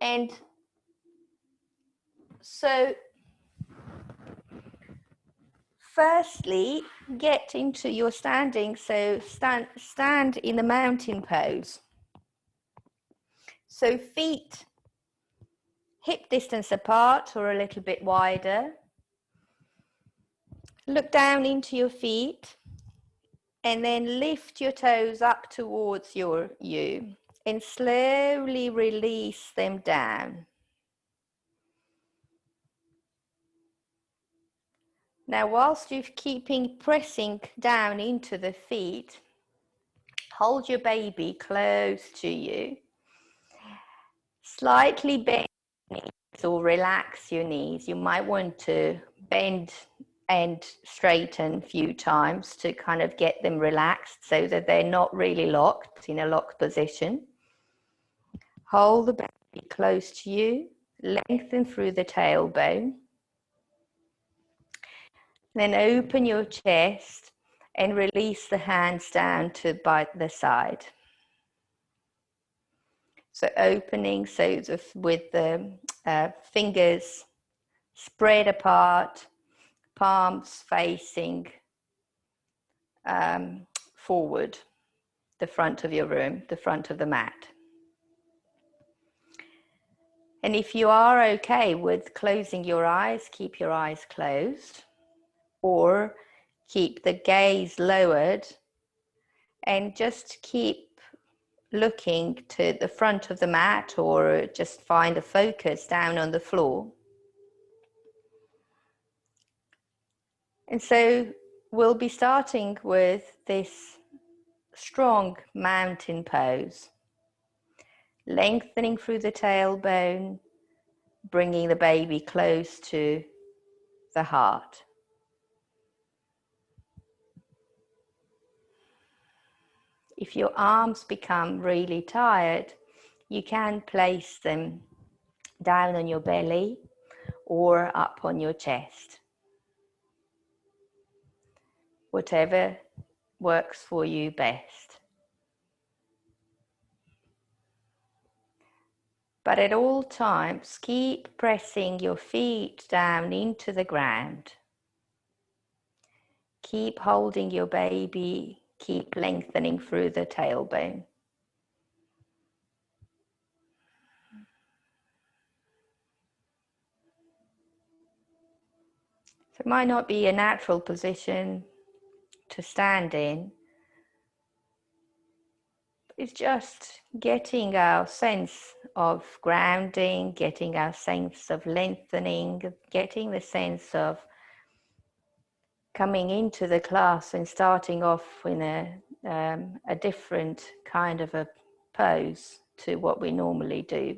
And so firstly, get into your standing. So stand in the mountain pose. So feet hip distance apart or a little bit wider. Look down into your feet and then lift your toes up towards you and slowly release them down. Now, whilst you're pressing down into the feet, hold your baby close to you. Slightly bend or relax your knees. You might want to bend and straighten a few times to kind of get them relaxed so that they're not really locked in a locked position. Hold the baby close to you, lengthen through the tailbone. Then open your chest and release the hands down to by the side. So opening, so with the fingers spread apart, palms facing forward, the front of your room, the front of the mat. And if you are okay with closing your eyes, keep your eyes closed, or keep the gaze lowered and just keep looking to the front of the mat, or just find a focus down on the floor. And so we'll be starting with this strong mountain pose, lengthening through the tailbone, bringing the baby close to the heart. If your arms become really tired, you can place them down on your belly or up on your chest. Whatever works for you best. But at all times, keep pressing your feet down into the ground. Keep holding your baby, keep lengthening through the tailbone. So it might not be a natural position to stand in. It's just getting our sense of grounding, getting our sense of lengthening, getting the sense of coming into the class and starting off in a different kind of a pose to what we normally do.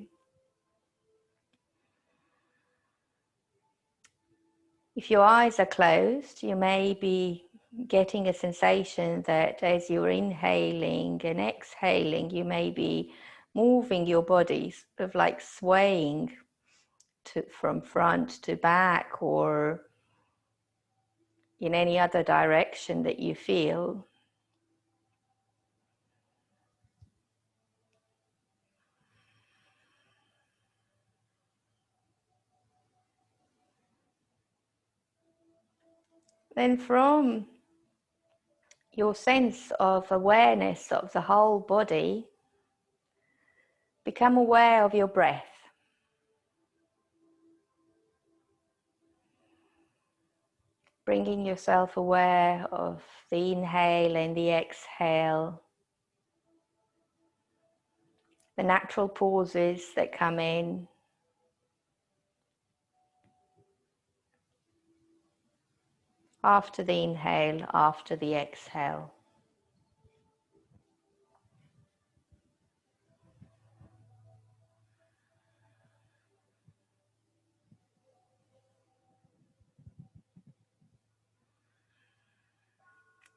If your eyes are closed, you may be getting a sensation that as you're inhaling and exhaling, you may be moving your body, sort of like swaying from front to back or in any other direction that you feel. Then from your sense of awareness of the whole body, become aware of your breath. Bringing yourself aware of the inhale and the exhale, the natural pauses that come in, after the inhale, after the exhale.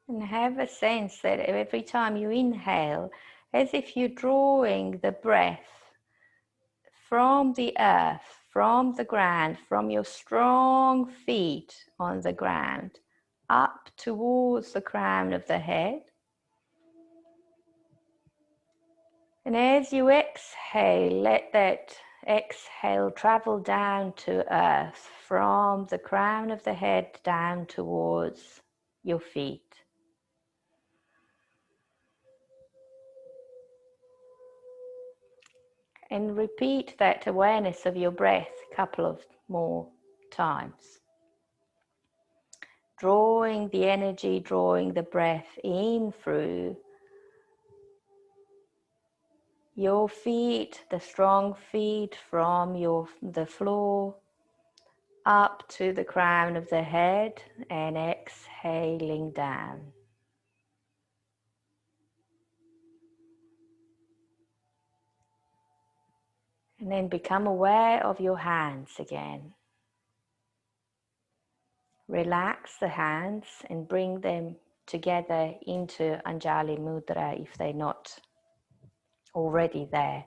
And have a sense that every time you inhale, as if you're drawing the breath from the earth, from the ground, from your strong feet on the ground, up towards the crown of the head. And as you exhale, let that exhale, travel down to earth from the crown of the head down towards your feet. And repeat that awareness of your breath a couple of more times. Drawing the energy, drawing the breath in through your feet, the strong feet from the floor up to the crown of the head, and exhaling down. And then become aware of your hands again. Relax the hands and bring them together into Anjali Mudra if they're not already there.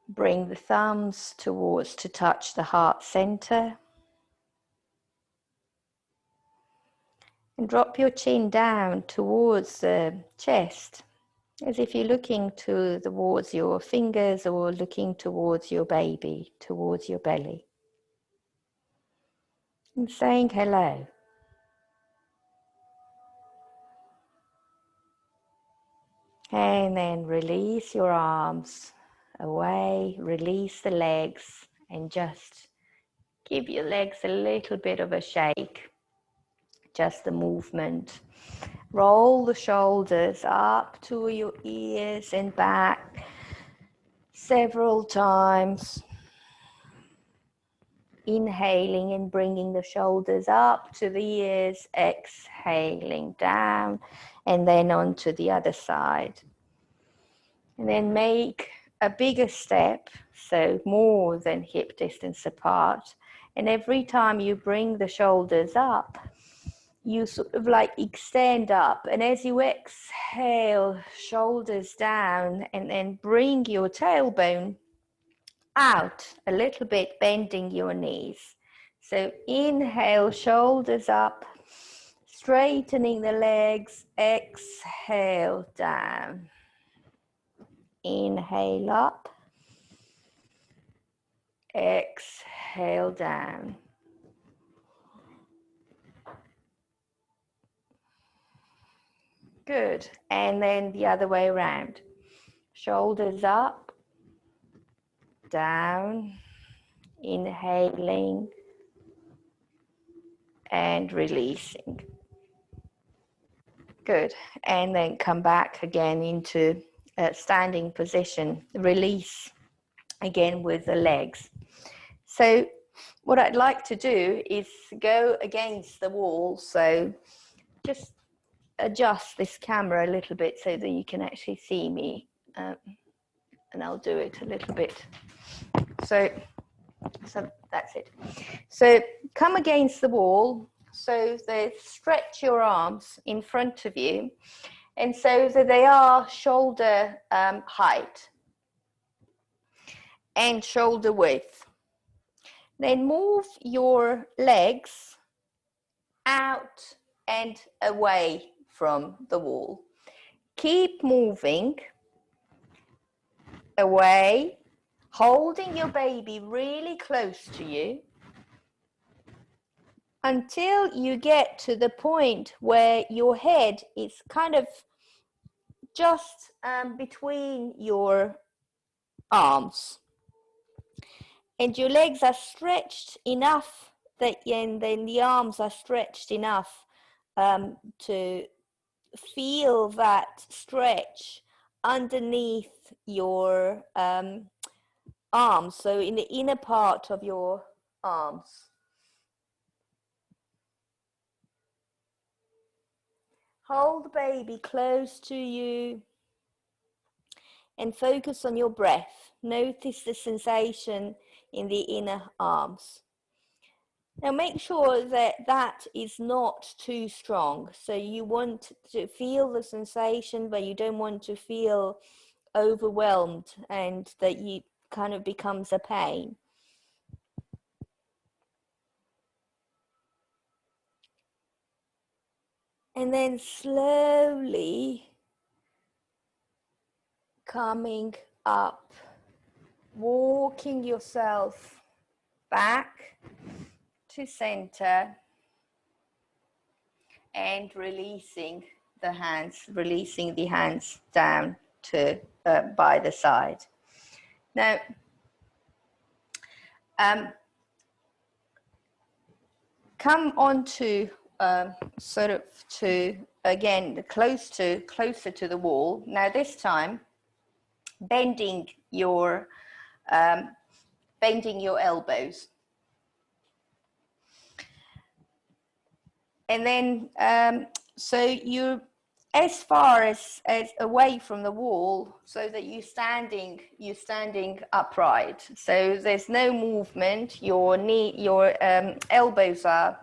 Bring the thumbs towards to touch the heart center. And drop your chin down towards the chest, as if you're looking towards your fingers or looking towards your baby, towards your belly. And saying hello. And then release your arms away, release the legs, and just give your legs a little bit of a shake, just a movement. Roll the shoulders up to your ears and back several times. Inhaling and bringing the shoulders up to the ears, exhaling down, and then onto the other side. And then make a bigger step, so more than hip distance apart. And every time you bring the shoulders up, you sort of like extend up. And as you exhale, shoulders down, and then bring your tailbone out a little bit, bending your knees. So inhale, shoulders up, straightening the legs, exhale down. Inhale up, exhale down. Good. And then the other way around. Shoulders up, down, inhaling and releasing. Good. And then come back again into a standing position. Release again with the legs. So what I'd like to do is go against the wall. So just adjust this camera a little bit so that you can actually see me. And I'll do it a little bit. So that's it. So come against the wall. So they stretch your arms in front of you. And so that they are shoulder height and shoulder width. Then move your legs out and away from the wall. Keep moving away, holding your baby really close to you until you get to the point where your head is kind of just between your arms. And your legs are stretched enough and then the arms are stretched enough to feel that stretch underneath your arms, so in the inner part of your arms. Hold the baby close to you and focus on your breath. Notice the sensation in the inner arms. Now make sure that that is not too strong. So you want to feel the sensation, but you don't want to feel overwhelmed and that you kind of becomes a pain. And then slowly coming up walking yourself back to center and releasing the hands down to by the side. Now, come on to sort of to again closer to the wall. Now this time, bending your elbows, and then so you're as far as away from the wall, so that you're standing upright. So there's no movement. Your elbows are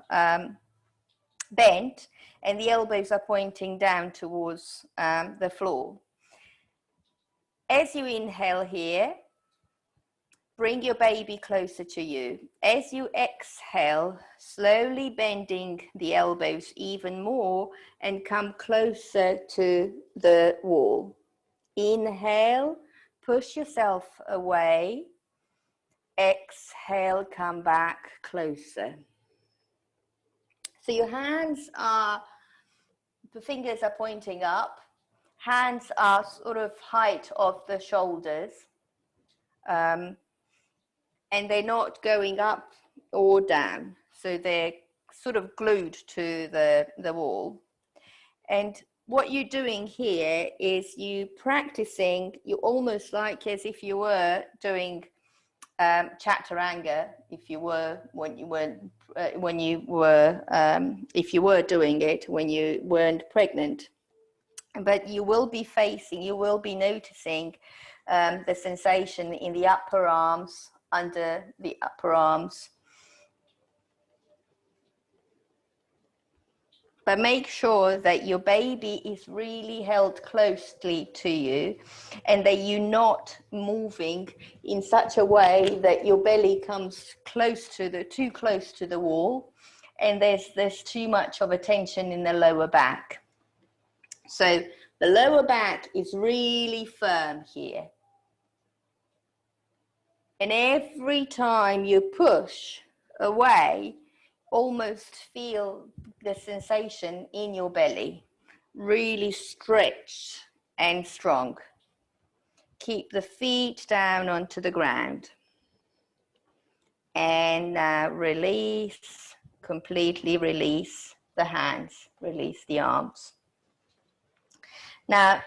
bent, and the elbows are pointing down towards the floor. As you inhale here, bring your baby closer to you. As you exhale, slowly bending the elbows even more and come closer to the wall. Inhale, push yourself away. Exhale, come back closer. So your the fingers are pointing up. Hands are sort of height of the shoulders. And they're not going up or down. So they're sort of glued to the wall. And what you're doing here is you practicing, you almost like as if you were doing chaturanga, if you were doing it when you weren't pregnant. But you will be noticing the sensation in the upper arms, under the upper arms. But make sure that your baby is really held closely to you and that you're not moving in such a way that your belly comes too close to the wall and there's too much of a tension in the lower back. So the lower back is really firm here. And every time you push away, almost feel the sensation in your belly, really stretched and strong. Keep the feet down onto the ground. And release, completely release the hands, release the arms. Now,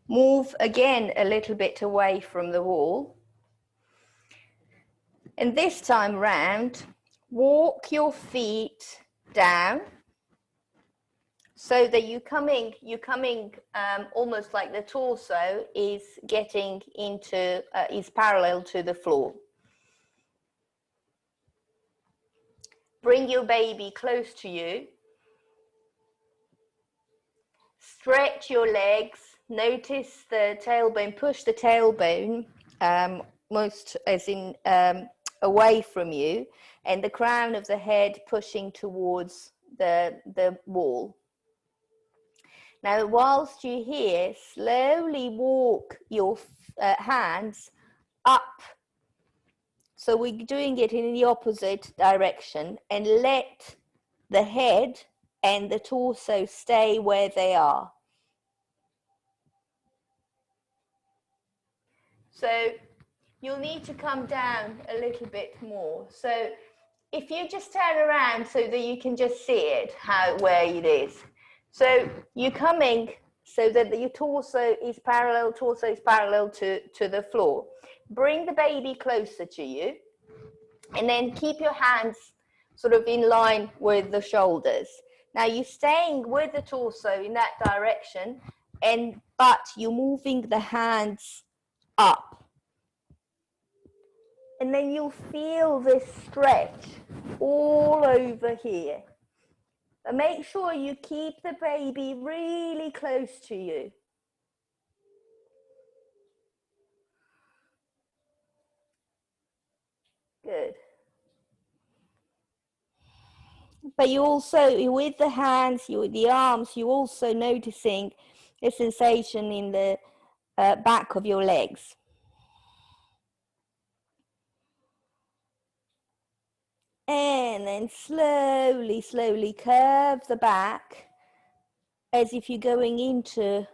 move again a little bit away from the wall. And this time round, walk your feet down so that you're coming almost like the torso is getting into, is parallel to the floor. Bring your baby close to you. Stretch your legs. Notice the tailbone, push the tailbone most as in away from you, and the crown of the head pushing towards the wall. Now, whilst you're here, slowly walk your hands up. So we're doing it in the opposite direction, and let the head and the torso stay where they are. So you'll need to come down a little bit more. So if you just turn around so that you can just see it, where it is. So you're coming so that your torso is parallel to the floor. Bring the baby closer to you, and then keep your hands sort of in line with the shoulders. Now you're staying with the torso in that direction, but you're moving the hands up. And then you'll feel this stretch all over here. But make sure you keep the baby really close to you. Good. But you also, with the hands, the arms, you're also noticing the sensation in the back of your legs. And then slowly, slowly curve the back as if you're going into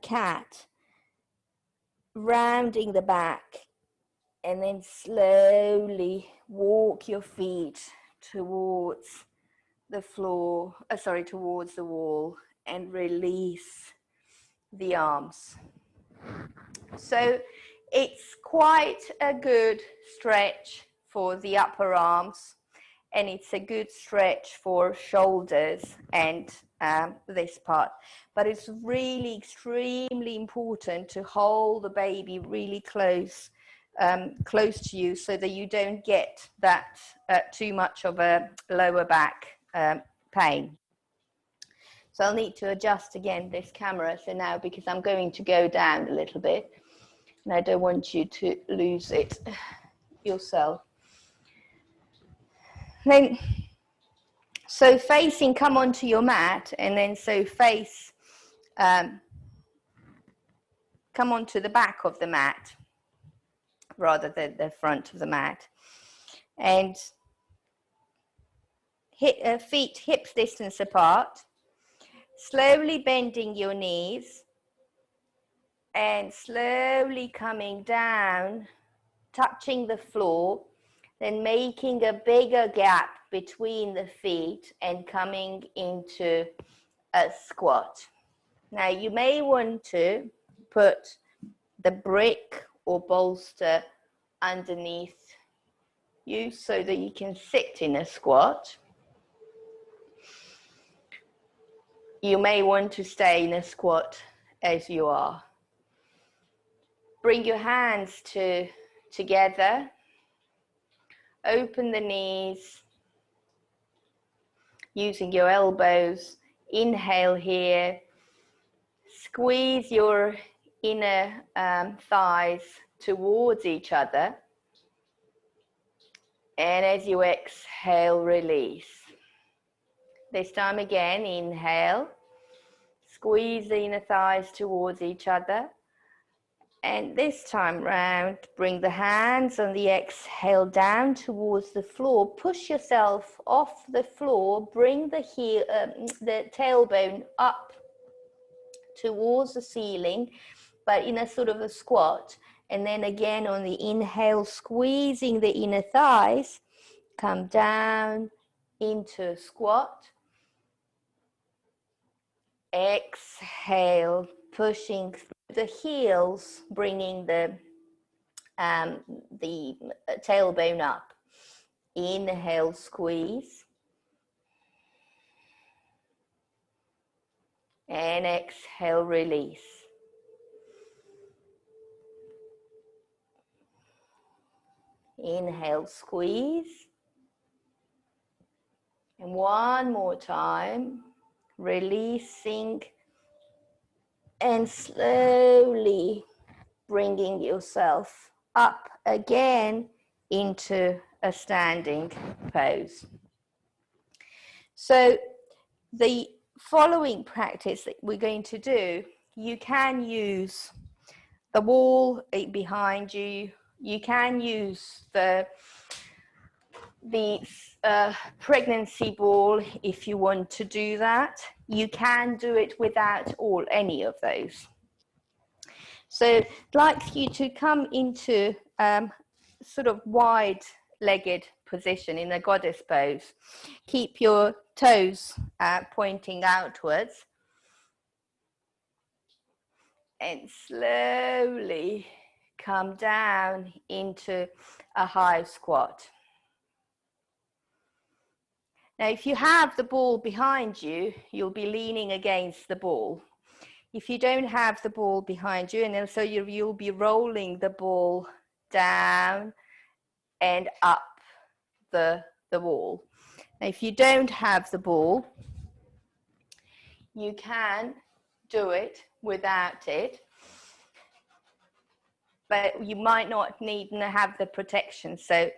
cat, rounding the back, and then slowly walk your feet towards the floor, towards the wall, and release the arms. So it's quite a good stretch for the upper arms, and it's a good stretch for shoulders and this part. But it's really extremely important to hold the baby really close to you, so that you don't get that too much of a lower back pain. So I'll need to adjust again this camera so now, because I'm going to go down a little bit and I don't want you to lose it yourself. Then, so facing, come onto your mat, and then so face, come onto the back of the mat rather than the front of the mat, and feet hips distance apart, slowly bending your knees and slowly coming down, touching the floor, then making a bigger gap between the feet and coming into a squat. Now you may want to put the brick or bolster underneath you so that you can sit in a squat. You may want to stay in a squat as you are. Bring your hands together. Open the knees using your elbows. Inhale here. Squeeze your inner thighs towards each other. And as you exhale, release. This time again, inhale. Squeeze the inner thighs towards each other. And this time round, bring the hands on the exhale down towards the floor. Push yourself off the floor. Bring the the tailbone up towards the ceiling, but in a sort of a squat. And then again on the inhale, squeezing the inner thighs, come down into a squat. Exhale, pushing through the heels, bringing the tailbone up. Inhale, squeeze. And exhale, release. Inhale, squeeze. And one more time, releasing and slowly bringing yourself up again into a standing pose. So the following practice that we're going to do, you can use the wall behind you. You can use the pregnancy ball if you want to do that. You can do it without any of those. So I'd like you to come into sort of wide-legged position in a goddess pose. Keep your toes pointing outwards. And slowly come down into a high squat. Now, if you have the ball behind you, you'll be leaning against the ball. If you don't have the ball behind you, and then so you'll be rolling the ball down and up the wall. Now, if you don't have the ball, you can do it without it, but you might not need to have the protection. So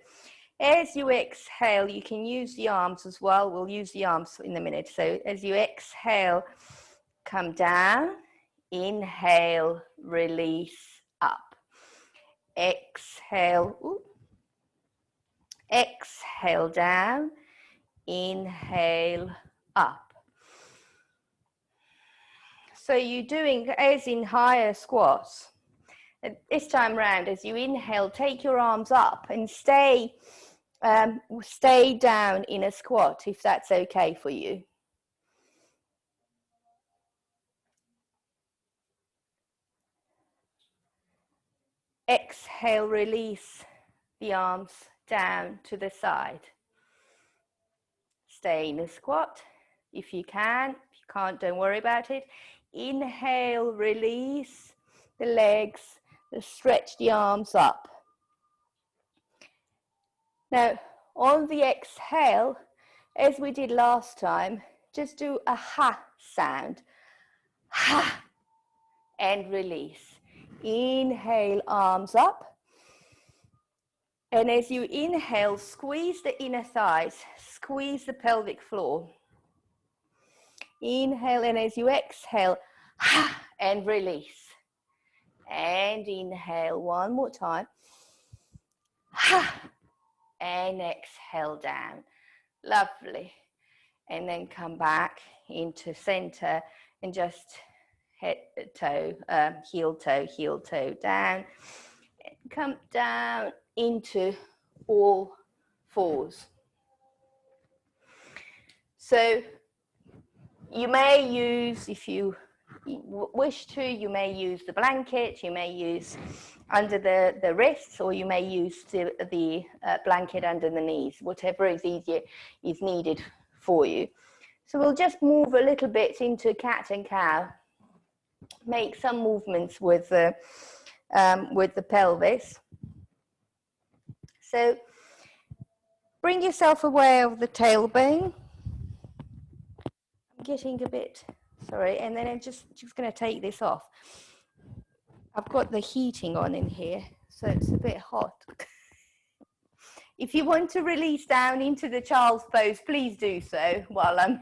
as you exhale, you can use the arms as well. We'll use the arms in a minute. So as you exhale, come down, inhale, release, up. Exhale, Exhale down, inhale up. So you're doing as in higher squats. This time round, as you inhale, take your arms up and stay down in a squat, if that's okay for you. Exhale, release the arms down to the side. Stay in a squat if you can. If you can't, don't worry about it. Inhale, release the legs, stretch the arms up. Now, on the exhale, as we did last time, just do a ha sound. Ha, and release. Inhale, arms up. And as you inhale, squeeze the inner thighs, squeeze the pelvic floor. Inhale, and as you exhale, and release. And inhale one more time. And exhale down. Lovely. And then come back into center and just head toe, heel toe down. Come down into all fours. So you may use, if you wish to, you may use the blanket, you may use under the wrists, or you may use the blanket under the knees, whatever is easier is needed for you. So we'll just move a little bit into cat and cow, make some movements with the pelvis. So bring yourself aware of the tailbone. I'm getting a bit, sorry, and then I'm just going to take this off. I've got the heating on in here, so it's a bit hot. If you want to release down into the child's pose, please do so while I'm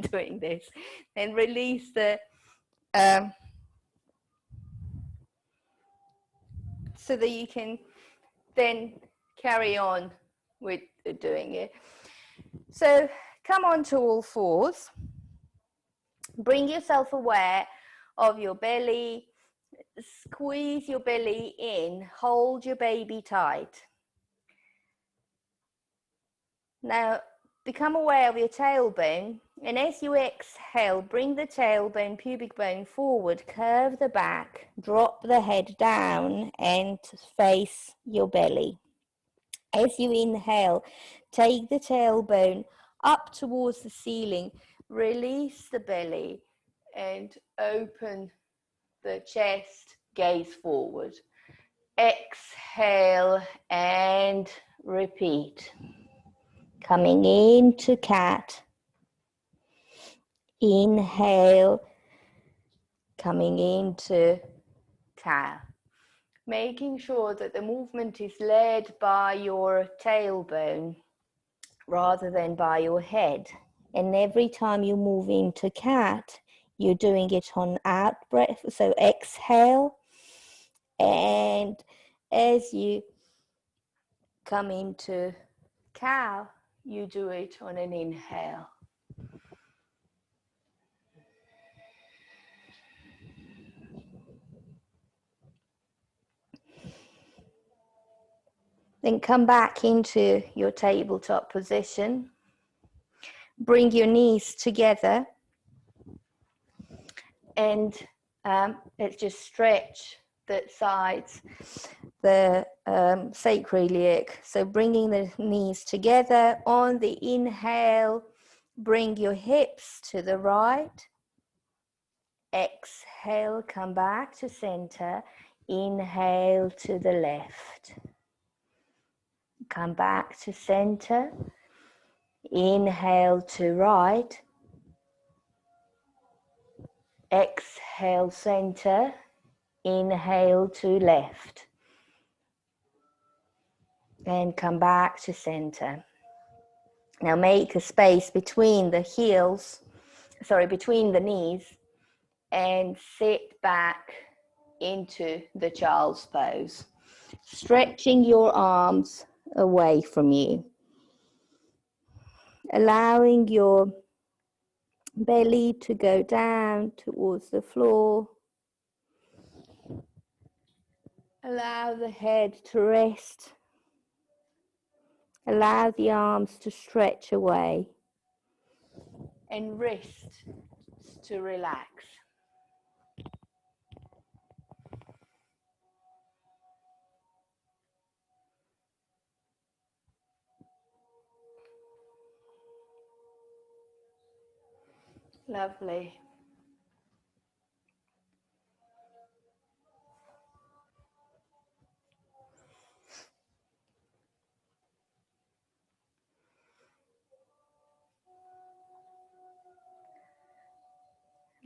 doing this. Then release the, so that you can then carry on with doing it. So come on to all fours. Bring yourself aware of your belly. Squeeze your belly in. Hold your baby tight. Now, become aware of your tailbone, and as you exhale, bring the tailbone, pubic bone forward, curve the back, drop the head down and face your belly. As you inhale, take the tailbone up towards the ceiling, release the belly and open the chest, gaze forward. Exhale and repeat. Coming into cat, inhale, coming into cow. Making sure that the movement is led by your tailbone rather than by your head. And every time you move into cat, you're doing it on out breath. So exhale, and as you come into cow, you do it on an inhale. Then come back into your tabletop position. Bring your knees together and let's just stretch the sides, the sacroiliac. So bringing the knees together on the inhale, bring your hips to the right. Exhale, come back to center. Inhale to the left. Come back to center. Inhale to right. Exhale, center. Inhale to left. And come back to center. Now make a space between the between the knees, and sit back into the child's pose. Stretching your arms away from you. Allowing your belly to go down towards the floor. Allow the head to rest. Allow the arms to stretch away. And wrists to relax. Lovely.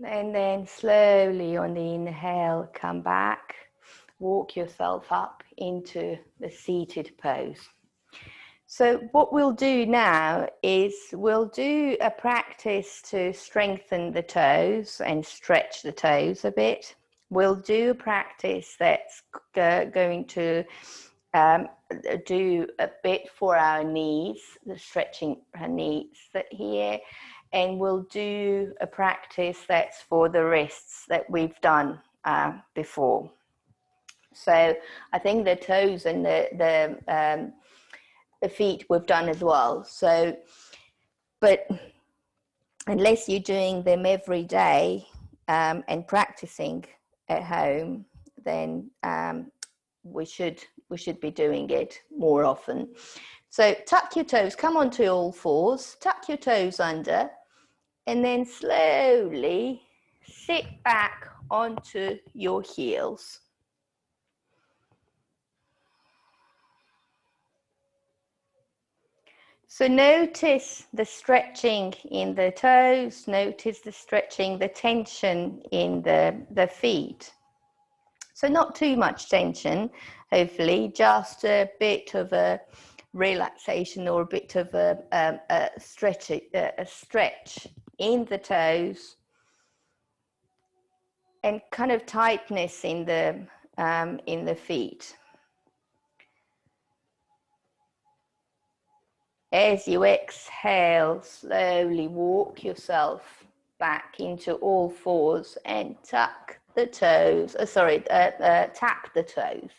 And then slowly on the inhale, come back. Walk yourself up into the seated pose. So what we'll do now is we'll do a practice to strengthen the toes and stretch the toes a bit. We'll do a practice that's going to do a bit for our knees, the stretching our knees here, and we'll do a practice that's for the wrists that we've done before. So I think the toes and the feet we've done as well. So, but unless you're doing them every day and practicing at home, then we should be doing it more often. So tuck your toes, come onto all fours, tuck your toes under, and then slowly sit back onto your heels. So notice the stretching in the toes, notice the stretching, the tension in the feet. So not too much tension, hopefully, just a bit of a relaxation or a bit of a stretch in the toes and kind of tightness in the feet. As you exhale, slowly walk yourself back into all fours and tuck the toes, tap the toes.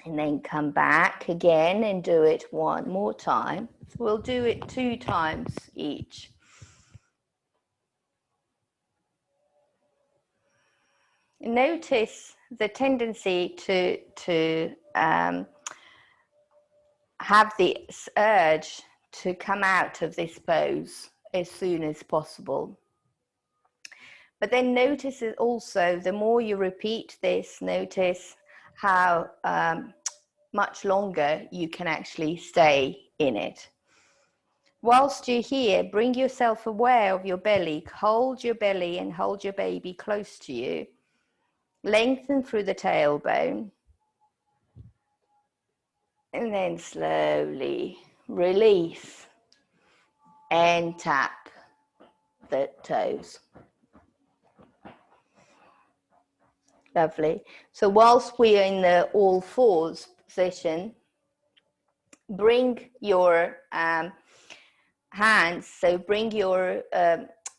And then come back again and do it one more time. We'll do it 2 times each. Notice the tendency to have the urge to come out of this pose as soon as possible. But then notice it also, the more you repeat this, notice how much longer you can actually stay in it. Whilst you're here, bring yourself aware of your belly. Hold your belly and hold your baby close to you. Lengthen through the tailbone. And then slowly release and tap the toes. Lovely. So whilst we are in the all fours position, bring your hands, so bring your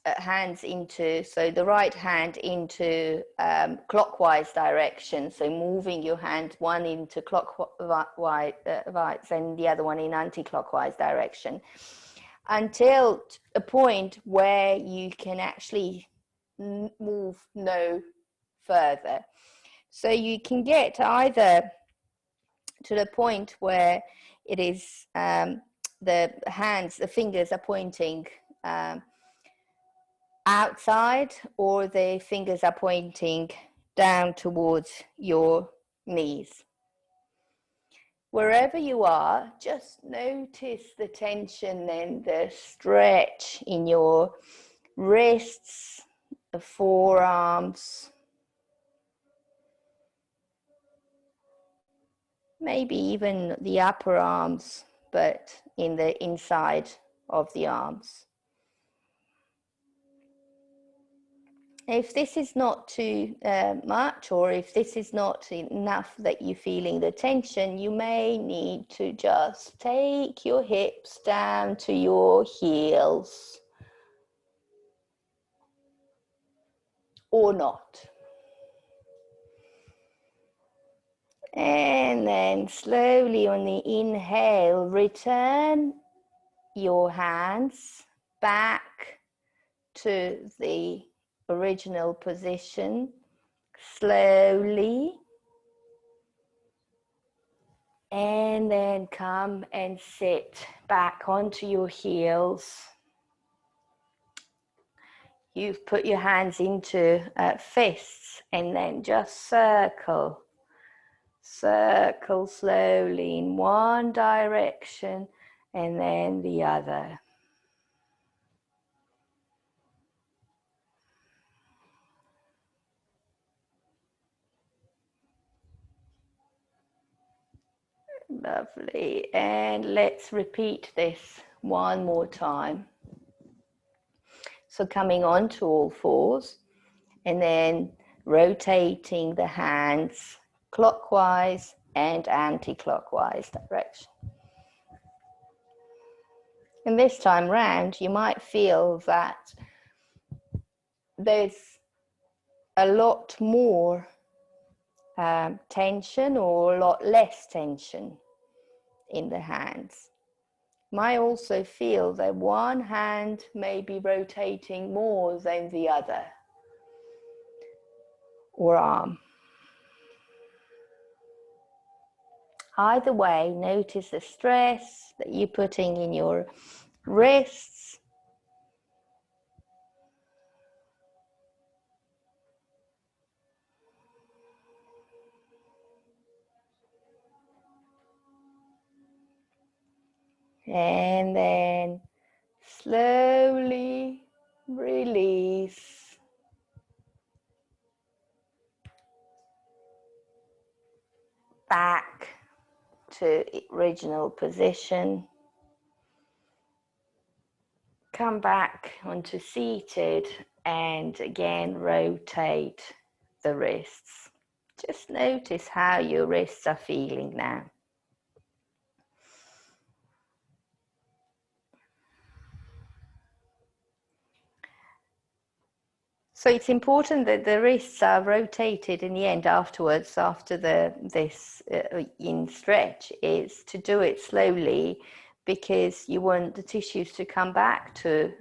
hands into, so the right hand into clockwise direction, so moving your hand one into clockwise and the other one in anti-clockwise direction, until a point where you can actually move no further. So you can get either to the point where it is the fingers are pointing outside, or the fingers are pointing down towards your knees. Wherever you are, just notice the tension and the stretch in your wrists, the forearms, maybe even the upper arms, but in the inside of the arms. If this is not too much, or if this is not enough that you're feeling the tension, you may need to just take your hips down to your heels, or not. And then slowly on the inhale, return your hands back to the original position, slowly. And then come and sit back onto your heels. You've put your hands into fists, and then just circle. Circle slowly in one direction and then the other. Lovely. And let's repeat this one more time. So coming onto all fours and then rotating the hands clockwise and anti-clockwise direction. And this time round, you might feel that there's a lot more tension or a lot less tension in the hands. Might also feel that one hand may be rotating more than the other, or arm. Either way, notice the stress that you're putting in your wrists. And then slowly release. Back to original position. Come back onto seated and again rotate the wrists. Just notice how your wrists are feeling now. So it's important that the wrists are rotated in the end afterwards, after this in stretch, is to do it slowly, because you want the tissues to come back to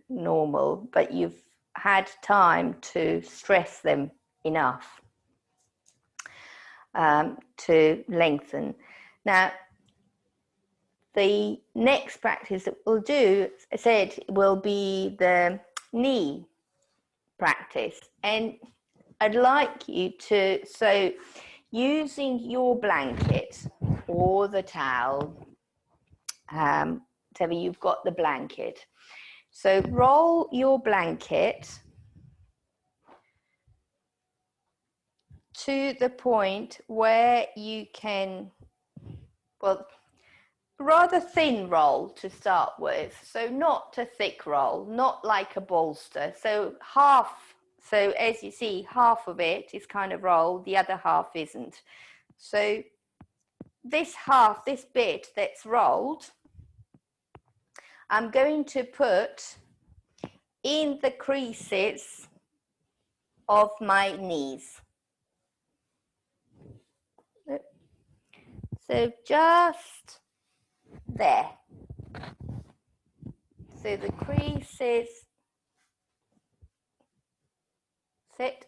normal, but you've had time to stress them enough to lengthen. Now, the next practice that we'll do, as I said, will be the knee practice. And I'd like you to, so using your blanket or the towel, whatever you've got the blanket. So roll your blanket to the point where you can, well, rather thin roll to start with. So not a thick roll, not like a bolster. So half, so as you see, half of it is kind of rolled, the other half isn't. So this half, this bit that's rolled, I'm going to put in the creases of my knees. So just there. So the creases sit,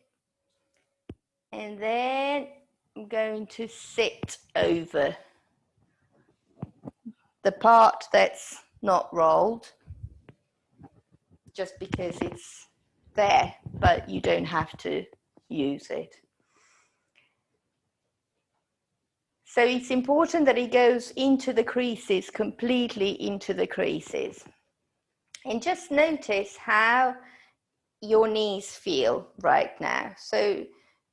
and then I'm going to sit over the part that's not rolled, just because it's there, but you don't have to use it. So it's important that it goes into the creases, completely into the creases. And just notice how your knees feel right now. So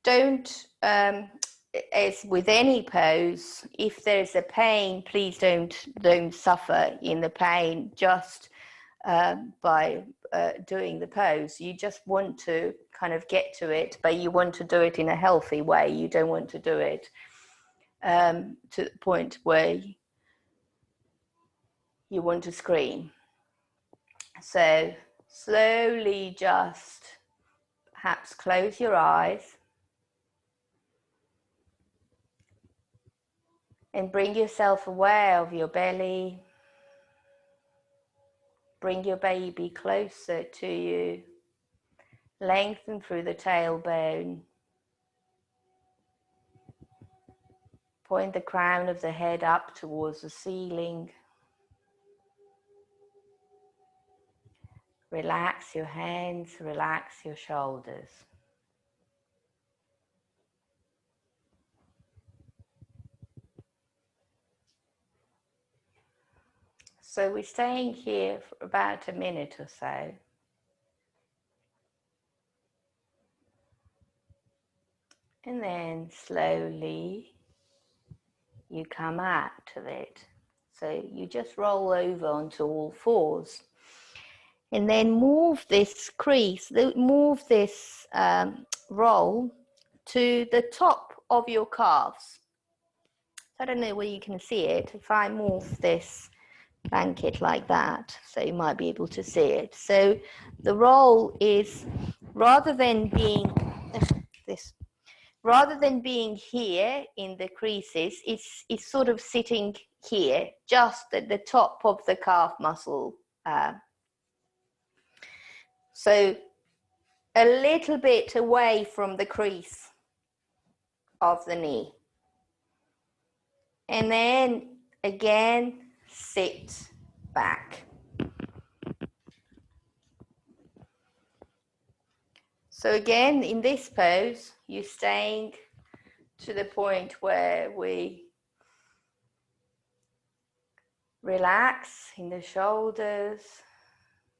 don't, as with any pose, if there's a pain, please don't suffer in the pain just by doing the pose. You just want to kind of get to it, but you want to do it in a healthy way. You don't want to do it to the point where you want to scream. So slowly just perhaps close your eyes and bring yourself aware of your belly. Bring your baby closer to you. Lengthen through the tailbone. Point the crown of the head up towards the ceiling. Relax your hands, relax your shoulders. So we're staying here for about a minute or so. And then slowly you come out of it. So you just roll over onto all fours. And then move this crease, move this roll to the top of your calves. I don't know whether you can see it. If I move this blanket like that, so you might be able to see it. So the roll is, rather than being here in the creases, it's sort of sitting here, just at the top of the calf muscle. So a little bit away from the crease of the knee. And then again, sit back. So again, in this pose, you're staying to the point where we relax in the shoulders,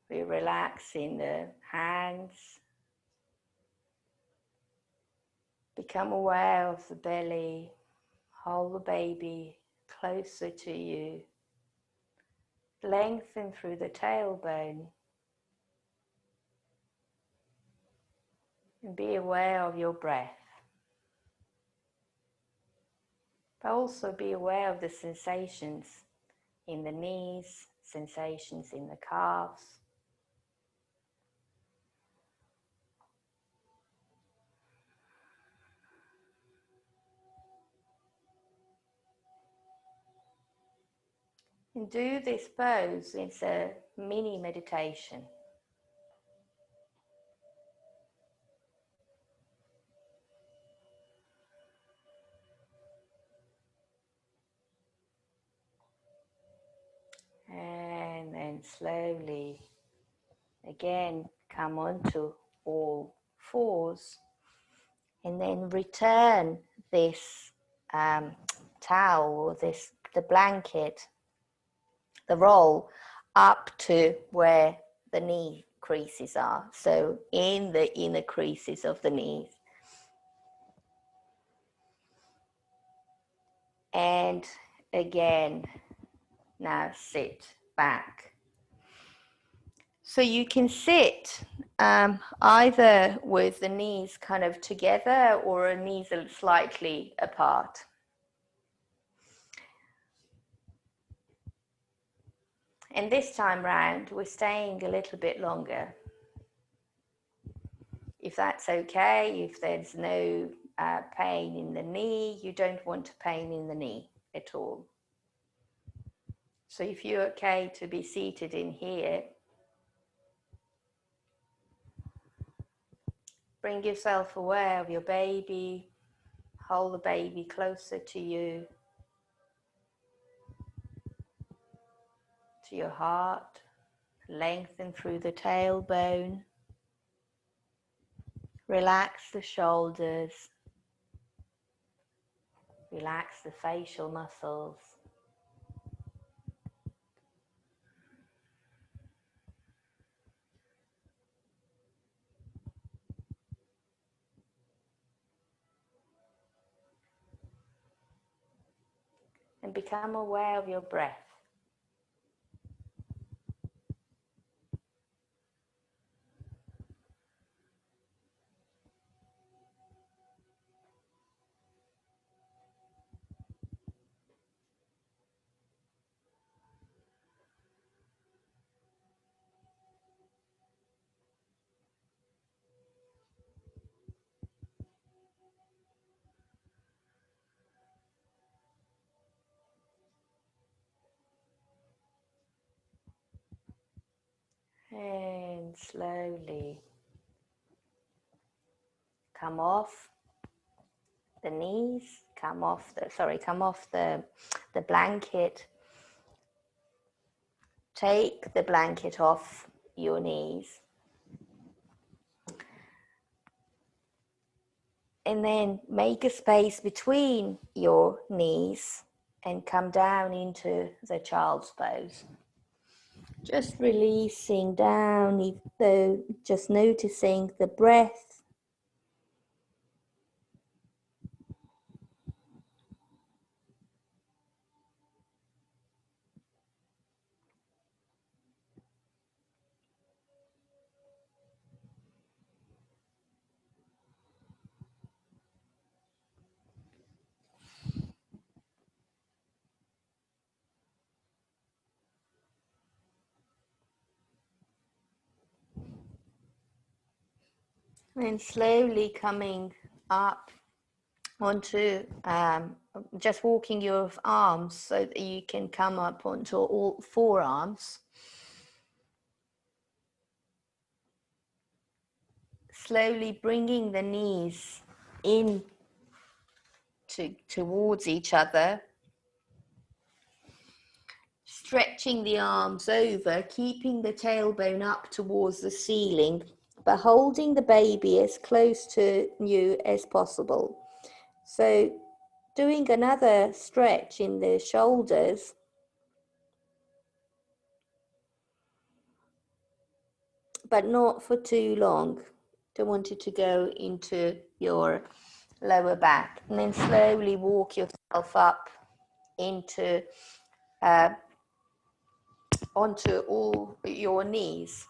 we relax in the hands, become aware of the belly, hold the baby closer to you, lengthen through the tailbone, and be aware of your breath. But also be aware of the sensations in the knees, sensations in the calves. And do this pose, it's a mini meditation. And then slowly, again, come onto all fours. And then return this towel, or the blanket, the roll, up to where the knee creases are. So in the inner creases of the knees. And again, now sit back. So you can sit either with the knees kind of together or knees slightly apart. And this time round, we're staying a little bit longer. If that's okay, if there's no pain in the knee, you don't want pain in the knee at all. So if you're okay to be seated in here, bring yourself aware of your baby, hold the baby closer to you, to your heart, lengthen through the tailbone, relax the shoulders, relax the facial muscles. And become aware of your breath. And slowly come off the knees, come off the blanket. Take the blanket off your knees. And then make a space between your knees and come down into the child's pose. Just releasing down, though, just noticing the breath. And slowly coming up onto just walking your arms so that you can come up onto all forearms. Slowly bringing the knees in towards each other. Stretching the arms over, keeping the tailbone up towards the ceiling, but holding the baby as close to you as possible. So doing another stretch in the shoulders. But not for too long. Don't want it to go into your lower back. And then slowly walk yourself up into onto all your knees.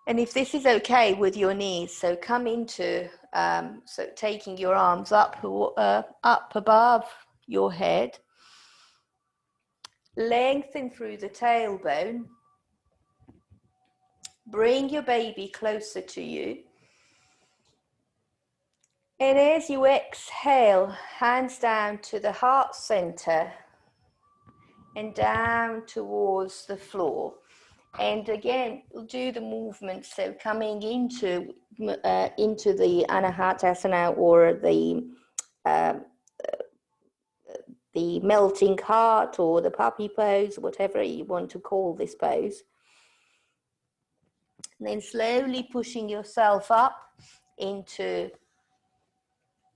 And if this is okay with your knees, so come into, so taking your arms up above your head, lengthen through the tailbone, bring your baby closer to you. And as you exhale, hands down to the heart center and down towards the floor. And again, we'll do the movement. So coming into the Anahatasana, or the melting heart, or the puppy pose, whatever you want to call this pose. And then slowly pushing yourself up into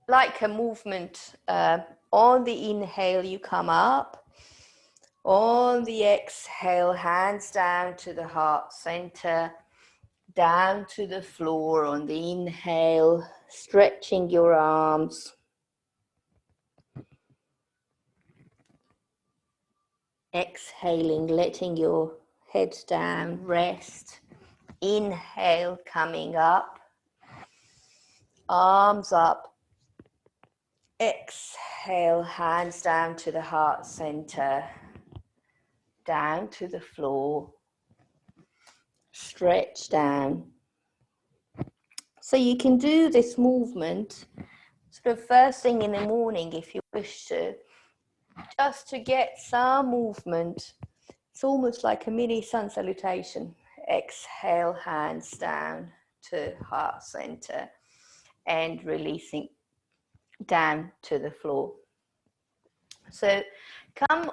like a movement. On the inhale, you come up. On the exhale, hands down to the heart center, down to the floor on the inhale, stretching your arms. Exhaling, letting your head down, rest. Inhale, coming up, arms up. Exhale, hands down to the heart center, down to the floor, stretch down. So you can do this movement sort of first thing in the morning if you wish to, just to get some movement. It's almost like a mini sun salutation. Exhale, hands down to heart center and releasing down to the floor. So come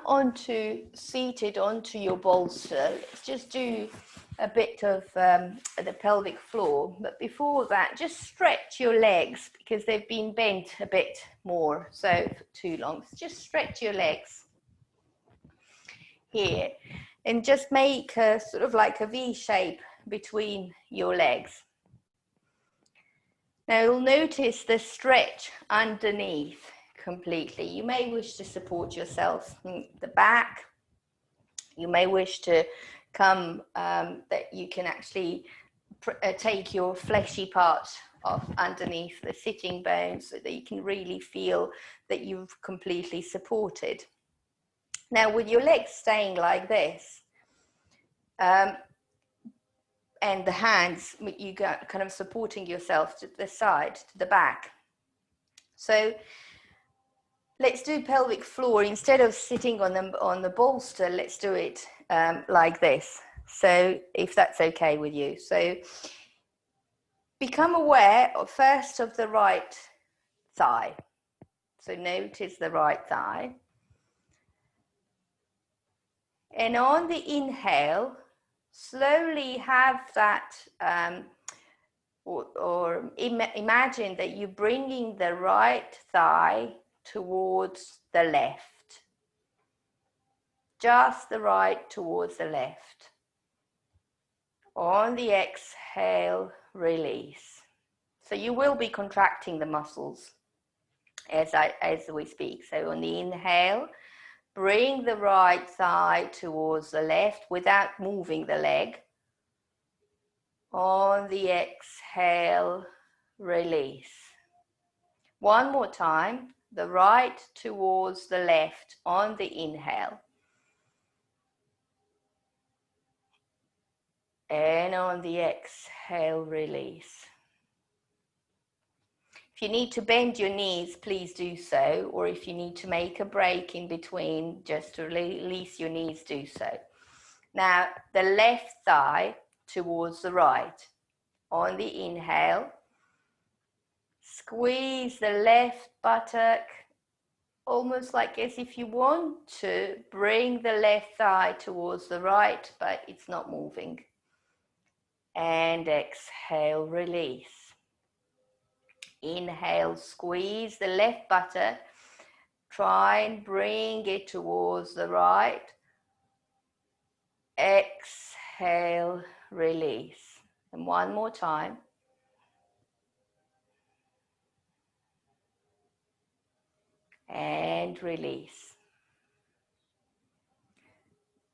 seated onto your bolster. Let's just do a bit of the pelvic floor. But before that, just stretch your legs because they've been bent a bit more, so for too long. So just stretch your legs here and just make a sort of like a V shape between your legs. Now you'll notice the stretch underneath completely. You may wish to support yourself in the back. You may wish to come that you can actually take your fleshy part off underneath the sitting bones so that you can really feel that you've completely supported. Now with your legs staying like this, and the hands, you got kind of supporting yourself to the side, to the back. So let's do pelvic floor. Instead of sitting on the bolster, let's do it like this. So if that's okay with you. So become aware of first of the right thigh. So notice the right thigh. And on the inhale, slowly have that, imagine that you're bringing the right thigh towards the left. Just the right towards the left. On the exhale, release. So you will be contracting the muscles as we speak. So on the inhale, bring the right thigh towards the left without moving the leg. On the exhale, release. One more time, the right towards the left on the inhale. And on the exhale, release. If you need to bend your knees, please do so. Or if you need to make a break in between just to release your knees, do so. Now, the left thigh towards the right. On the inhale, squeeze the left buttock, almost like as if you want to bring the left thigh towards the right, but it's not moving. And exhale, release. Inhale, squeeze the left buttock. Try and bring it towards the right. Exhale, release. And one more time. And release.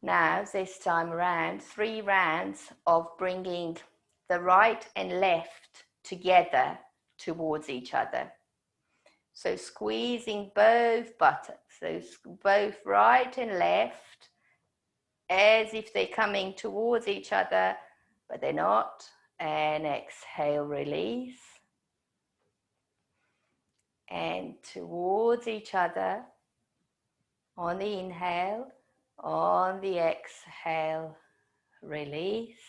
Now, this time around, 3 rounds of bringing the right and left together towards each other. So squeezing both buttocks, so both right and left, as if they're coming towards each other, but they're not. And exhale, release. And towards each other on the inhale, on the exhale, release.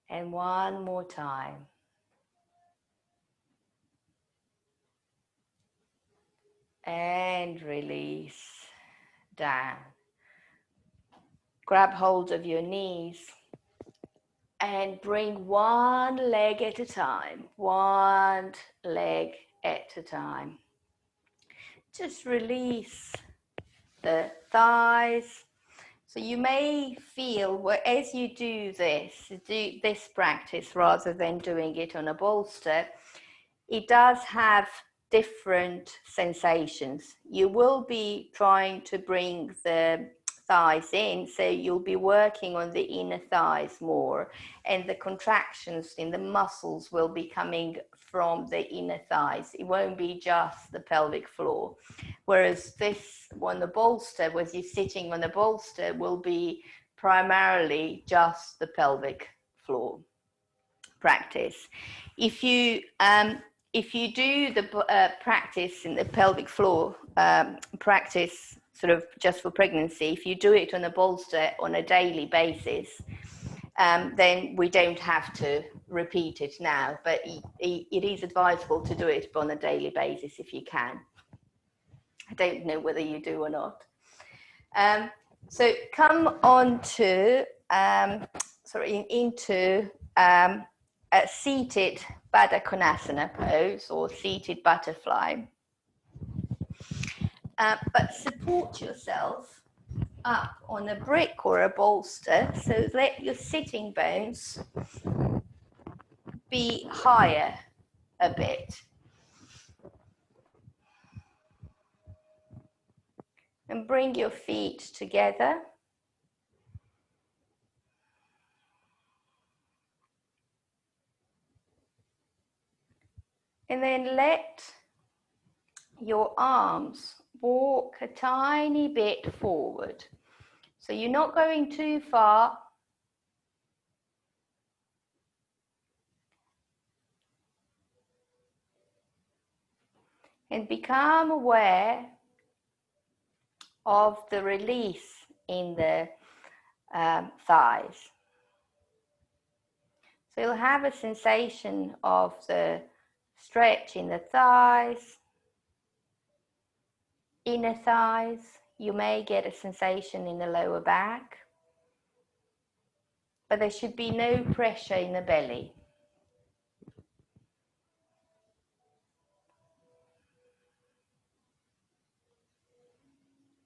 And one more time. And release down. Grab hold of your knees and bring one leg at a time. One leg at a time. Just release the thighs. So you may feel, as you do this practice rather than doing it on a bolster, it does have different sensations. You will be trying to bring the thighs in, so you'll be working on the inner thighs more, and the contractions in the muscles will be coming from the inner thighs. It won't be just the pelvic floor. Whereas this one, the bolster, where you're sitting on the bolster, will be primarily just the pelvic floor practice. If you do the practice in the pelvic floor practice sort of just for pregnancy, if you do it on a bolster on a daily basis, then we don't have to repeat it now, but it is advisable to do it on a daily basis if you can. I don't know whether you do or not. So come on to, into a seated Baddha Konasana pose or seated butterfly. But support yourself up on a brick or a bolster, so let your sitting bones be higher a bit. And bring your feet together. And then let your arms walk a tiny bit forward. So you're not going too far. And become aware of the release in the thighs. So you'll have a sensation of the stretch in the thighs, inner thighs. You may get a sensation in the lower back, but there should be no pressure in the belly.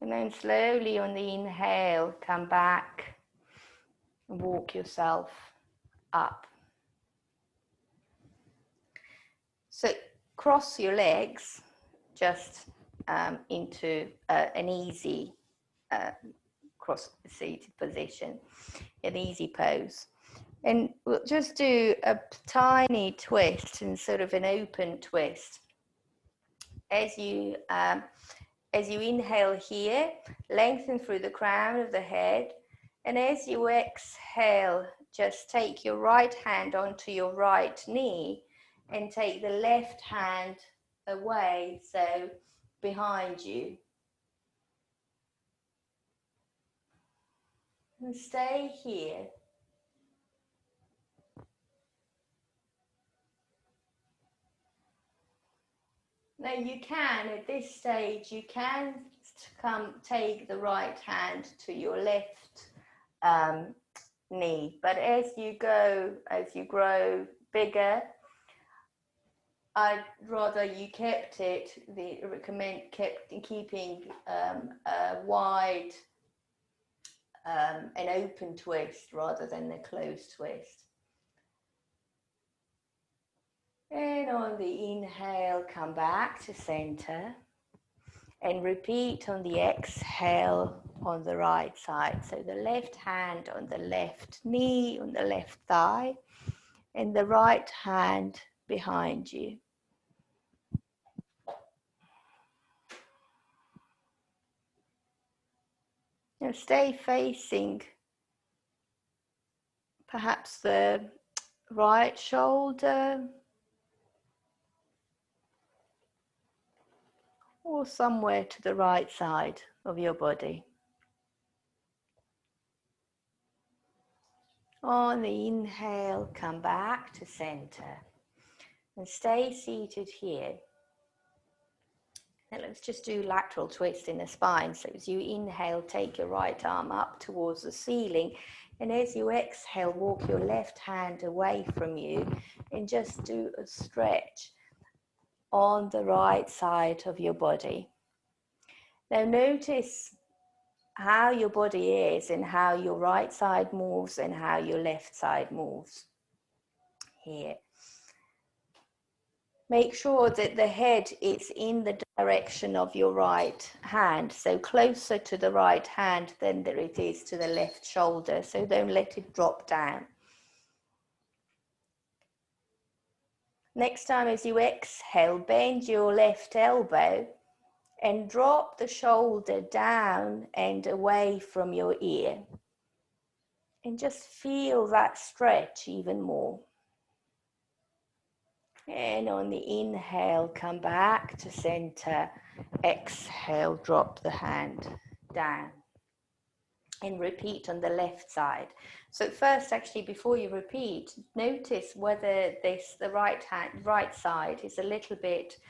And then slowly on the inhale, come back and walk yourself up. So cross your legs just into an easy cross-seated position, an easy pose. And we'll just do a tiny twist and sort of an open twist. As you inhale here, lengthen through the crown of the head. And as you exhale, just take your right hand onto your right knee and take the left hand away, so behind you. And stay here. Now you can, at this stage, you can take the right hand to your left knee, but as you grow bigger, I'd rather you recommend keeping a wide, an open twist rather than a closed twist. And on the inhale, come back to center and repeat on the exhale on the right side. So the left hand on the left knee, on the left thigh, and the right hand behind you. Now stay facing perhaps the right shoulder or somewhere to the right side of your body. On the inhale, come back to center and stay seated here. Now let's just do lateral twist in the spine. So as you inhale, take your right arm up towards the ceiling, and as you exhale, walk your left hand away from you and just do a stretch on the right side of your body. Now notice how your body is and how your right side moves and how your left side moves here. Make sure that the head is in the direction of your right hand, so closer to the right hand than it is to the left shoulder, so don't let it drop down. Next time as you exhale, bend your left elbow and drop the shoulder down and away from your ear. And just feel that stretch even more. And on the inhale, come back to center. Exhale, drop the hand down. And repeat on the left side. So first, actually, before you repeat, notice whether the right side is a little bit,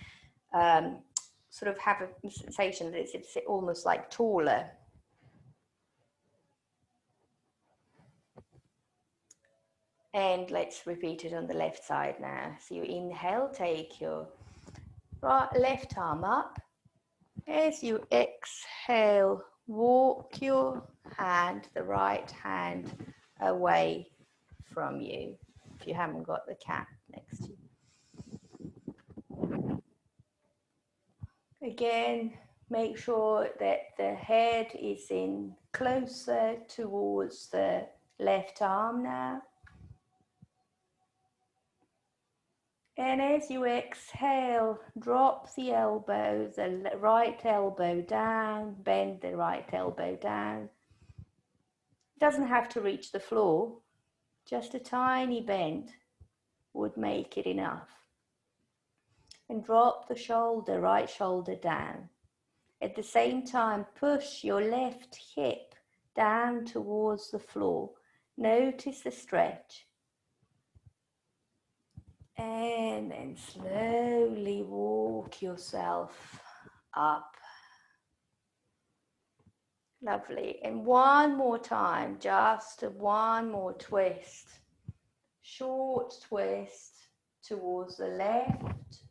sort of have a sensation that it's almost like taller. And let's repeat it on the left side now. So you inhale, take your left arm up. As you exhale, walk your hand, the right hand, away from you, if you haven't got the cat next to you. Again, make sure that the head is in closer towards the left arm now. And as you exhale, drop the elbow, the right elbow down, bend the right elbow down. It doesn't have to reach the floor, just a tiny bend would make it enough. And drop the shoulder, right shoulder down. At the same time, push your left hip down towards the floor. Notice the stretch. And then slowly walk yourself up. Lovely. And one more time, just one more twist. Short twist towards the left,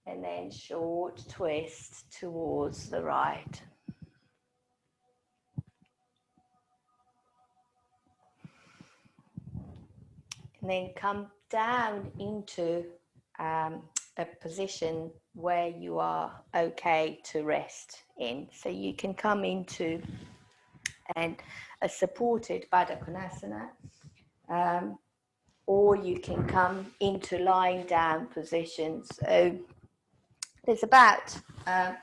and then short twist towards the right. And then come down into a position where you are okay to rest in. So you can come into a supported Baddha Konasana, or you can come into lying down position. So there's about 5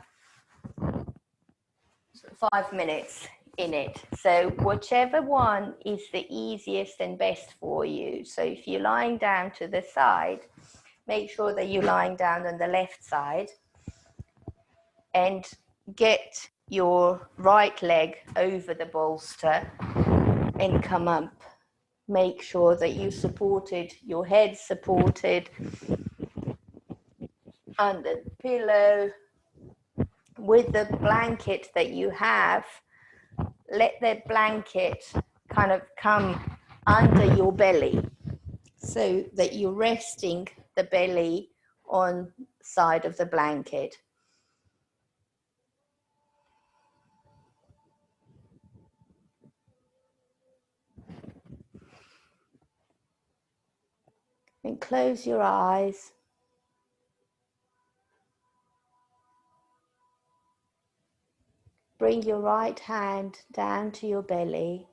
minutes in it. So whichever one is the easiest and best for you. So if you're lying down to the side, make sure that you're lying down on the left side and get your right leg over the bolster and come up. Make sure that you supported, your head supported under the pillow. With the blanket that you have, let the blanket kind of come under your belly so that you're resting the belly on side of the blanket. And close your eyes. Bring your right hand down to your belly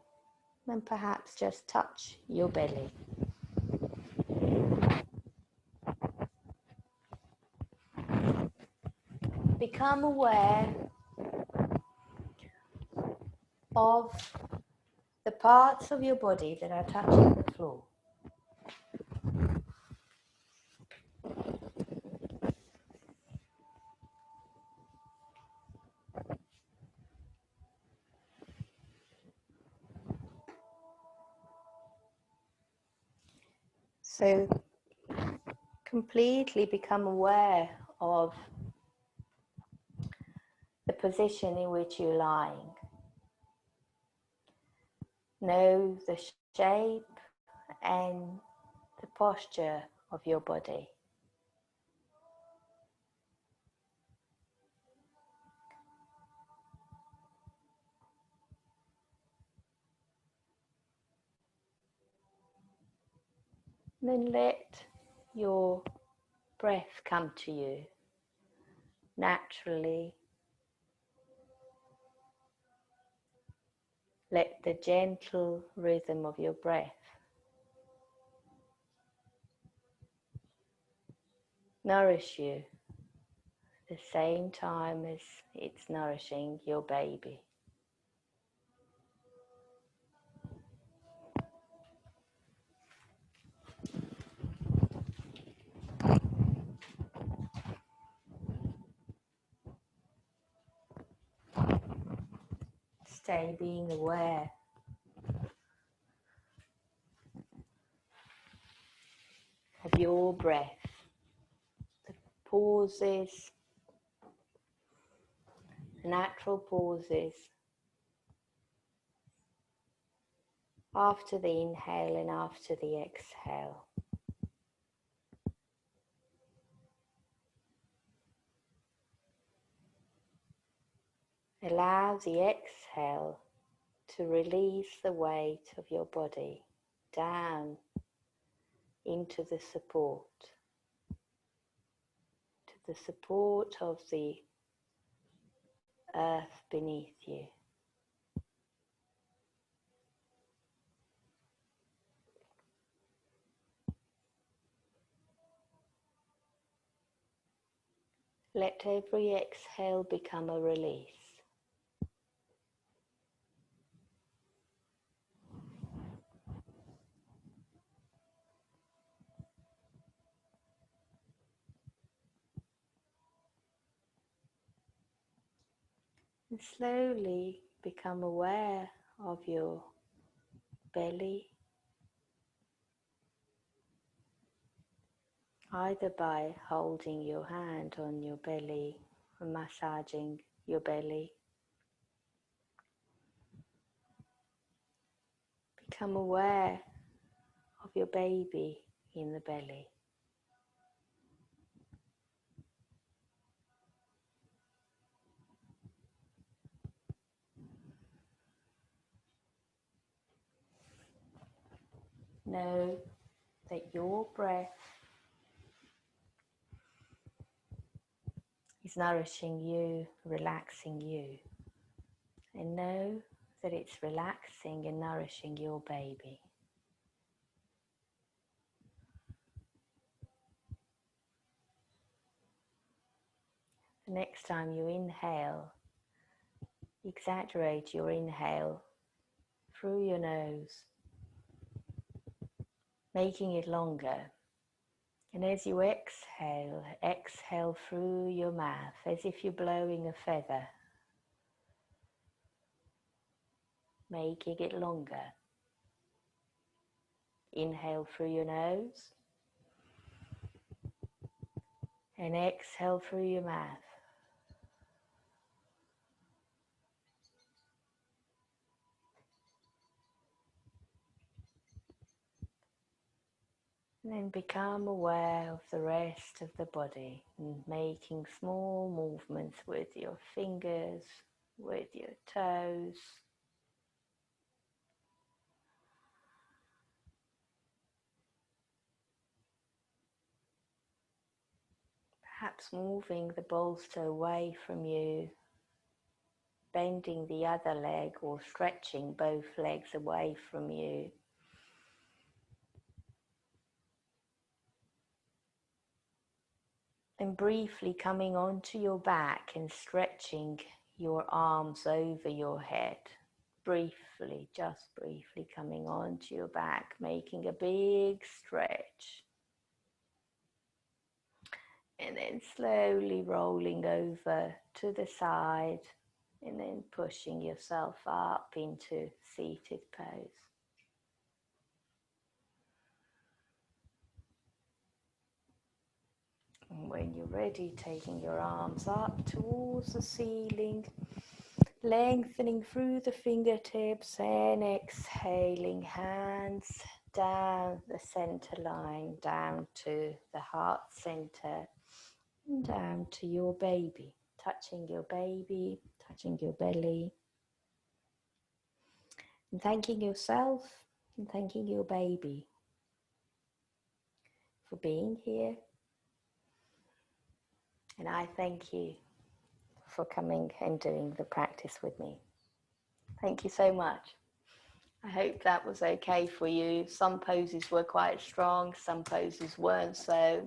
and perhaps just touch your belly. Become aware of the parts of your body that are touching the floor. So completely become aware of the position in which you're lying. Know the shape and the posture of your body. Then let your breath come to you naturally. Let the gentle rhythm of your breath nourish you at the same time as it's nourishing your baby. Stay being aware of your breath, the pauses, the natural pauses after the inhale and after the exhale. Allow the exhale to release the weight of your body down into the support, to the support of the earth beneath you. Let every exhale become a release. And slowly become aware of your belly, either by holding your hand on your belly and massaging your belly. Become aware of your baby in the belly. Know that your breath is nourishing you, relaxing you. And know that it's relaxing and nourishing your baby. The next time you inhale, exaggerate your inhale through your nose, making it longer. And as you exhale, exhale through your mouth as if you're blowing a feather, making it longer. Inhale through your nose and exhale through your mouth. And then become aware of the rest of the body and making small movements with your fingers, with your toes. Perhaps moving the bolster away from you, bending the other leg or stretching both legs away from you. And briefly coming onto your back and stretching your arms over your head. Briefly, just briefly coming onto your back, making a big stretch. And then slowly rolling over to the side and then pushing yourself up into seated pose. And when you're ready, taking your arms up towards the ceiling, lengthening through the fingertips and exhaling, hands down the center line, down to the heart center, and down to your baby, touching your belly, and thanking yourself and thanking your baby for being here. And I thank you for coming and doing the practice with me. Thank you so much. I hope that was okay for you. Some poses were quite strong, some poses weren't so.